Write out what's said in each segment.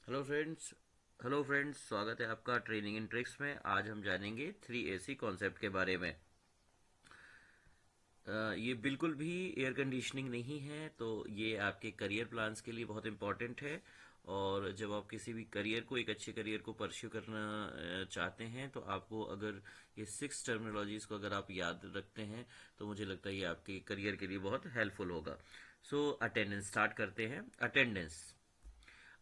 Hello friends स्वागत है आपका ट्रेनिंग इन ट्रिक्स में। आज हम जानेंगे 3AC कॉन्सेप्ट के बारे में। ये बिल्कुल भी एयर कंडीशनिंग नहीं है, तो ये आपके करियर प्लान्स के लिए बहुत इंपॉर्टेंट है। और जब आप किसी भी करियर को, एक अच्छे करियर को परस्यू करना चाहते हैं, तो आपको अगर ये 6 टर्मिनोलॉजीज को अगर आप याद रखते हैं, तो मुझे लगता है ये आपके करियर के लिए बहुत हेल्पफुल होगा। सो अटेंडेंस स्टार्ट करते हैं। Attendance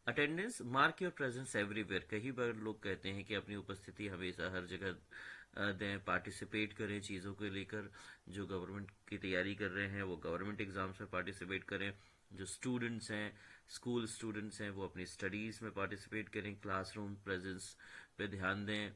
attendance mark your presence everywhere. कई बार लोग कहते हैं कि अपनी उपस्थिति हमेशा हर जगह दें, पार्टिसिपेट करें चीज़ों को लेकर। जो गवर्नमेंट की तैयारी कर रहे हैं वो गवर्नमेंट एग्जाम्स में पार्टिसिपेट करें। जो स्टूडेंट्स हैं, स्कूल स्टूडेंट्स हैं, वो अपनी स्टडीज़ में पार्टिसिपेट करें। क्लासरूम प्रेजेंस पे ध्यान दें।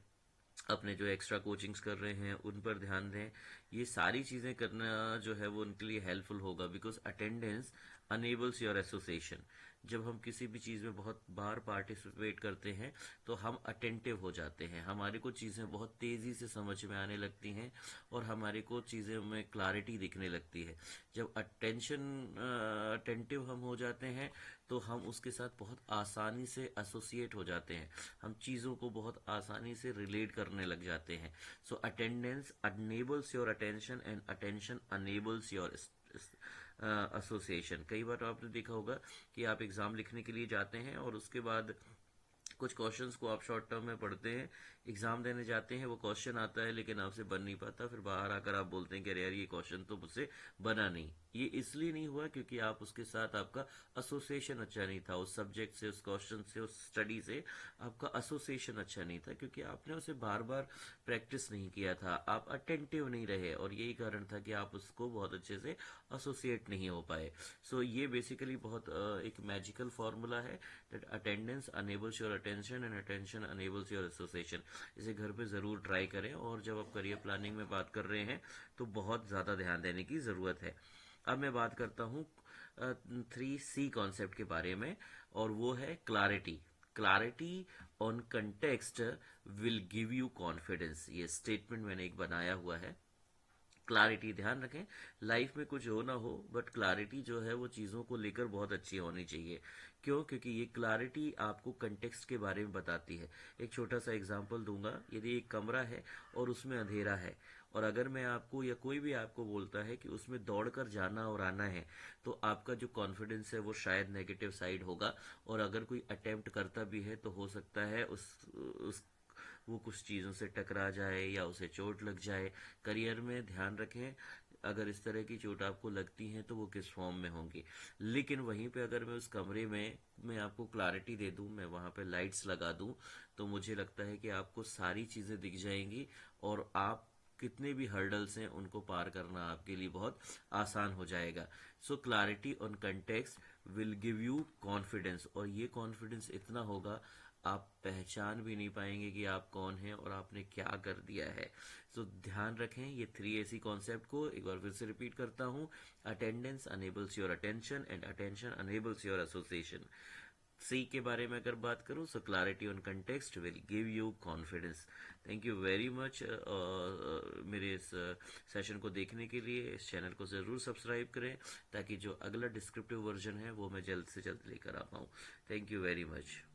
अपने जो एक्स्ट्रा कोचिंग्स कर रहे हैं उन पर ध्यान दें। ये सारी चीज़ें करना जो है वो उनके लिए हेल्पफुल होगा, because attendance enables your association. जब हम किसी भी चीज़ में बहुत बार पार्टिसिपेट करते हैं तो हम अटेंटिव हो जाते हैं, हमारे को चीज़ें बहुत तेज़ी से समझ में आने लगती हैं और हमारे को चीज़ें में क्लैरिटी दिखने लगती है। जब अटेंटिव हम हो जाते हैं तो हम उसके साथ बहुत आसानी से एसोसिएट हो जाते हैं, हम चीज़ों को बहुत आसानी से रिलेट करने लग जाते हैं। So attendance enables your attention and attention enables your association. कई बार तो आपने देखा होगा कि आप एग्ज़ाम लिखने के लिए जाते हैं और उसके बाद कुछ क्वेश्चंस को आप शॉर्ट टर्म में पढ़ते हैं, एग्जाम देने जाते हैं, वो क्वेश्चन आता है लेकिन आपसे बन नहीं पाता, फिर बाहर आकर आप बोलते हैं कि अरे यार ये क्वेश्चन तो मुझसे बना नहीं। ये इसलिए नहीं हुआ क्योंकि आप उसके साथ आपका एसोसिएशन अच्छा नहीं था, उस सब्जेक्ट से, उस क्वेश्चन से, उस स्टडी से आपका एसोसिएशन अच्छा नहीं था, क्योंकि आपने उसे बार बार प्रैक्टिस नहीं किया था, आप अटेंटिव नहीं रहे, और यही कारण था कि आप उसको बहुत अच्छे से एसोसिएट नहीं हो पाए। सो ये बेसिकली बहुत एक मैजिकल फॉर्मूला है, that attendance enables your attention and attention enables your association. इसे घर पे ज़रूर ट्राई करें, और जब आप करियर प्लानिंग में बात कर रहे हैं तो बहुत ज़्यादा ध्यान देने की ज़रूरत है। अब मैं बात करता हूँ 3C कॉन्सेप्ट के बारे में, और वो है clarity. Clarity on context will give you confidence. ये स्टेटमेंट मैंने एक बनाया हुआ है। क्लैरिटी, ध्यान रखें, लाइफ में कुछ हो ना हो बट क्लैरिटी जो है वो चीज़ों को लेकर बहुत अच्छी होनी चाहिए। क्यों? क्योंकि ये क्लैरिटी आपको कंटेक्स्ट के बारे में बताती है। एक छोटा सा एग्जांपल दूंगा। यदि एक कमरा है और उसमें अंधेरा है, और अगर मैं आपको या कोई भी आपको बोलता है कि उसमें दौड़कर जाना और आना है, तो आपका जो कॉन्फिडेंस है वो शायद नेगेटिव साइड होगा। और अगर कोई अटेम्प्ट करता भी है तो हो सकता है उस वो कुछ चीज़ों से टकरा जाए या उसे चोट लग जाए। करियर में ध्यान रखें, अगर इस तरह की चोट आपको लगती है तो वो किस फॉर्म में होंगी। लेकिन वहीं पे अगर मैं उस कमरे में मैं आपको क्लैरिटी दे दूं, मैं वहां पे लाइट्स लगा दूं, तो मुझे लगता है कि आपको सारी चीज़ें दिख जाएंगी, और आप कितने भी हर्डल्स हैं उनको पार करना आपके लिए बहुत आसान हो जाएगा। So clarity on context will give you confidence, और ये कॉन्फिडेंस इतना होगा आप पहचान भी नहीं पाएंगे कि आप कौन हैं और आपने क्या कर दिया है। सो ध्यान रखें ये 3AC कॉन्सेप्ट को। एक बार फिर से रिपीट करता हूँ। Attendance enables your attention and attention enables your association. C के बारे में अगर बात करूं, so clarity on context will give you confidence. Thank you very much मेरे इस सेशन को देखने के लिए। इस चैनल को ज़रूर सब्सक्राइब करें ताकि जो अगला डिस्क्रिप्टिव वर्जन है वो मैं जल्द से जल्द लेकर आ पाऊँ। Thank you very much.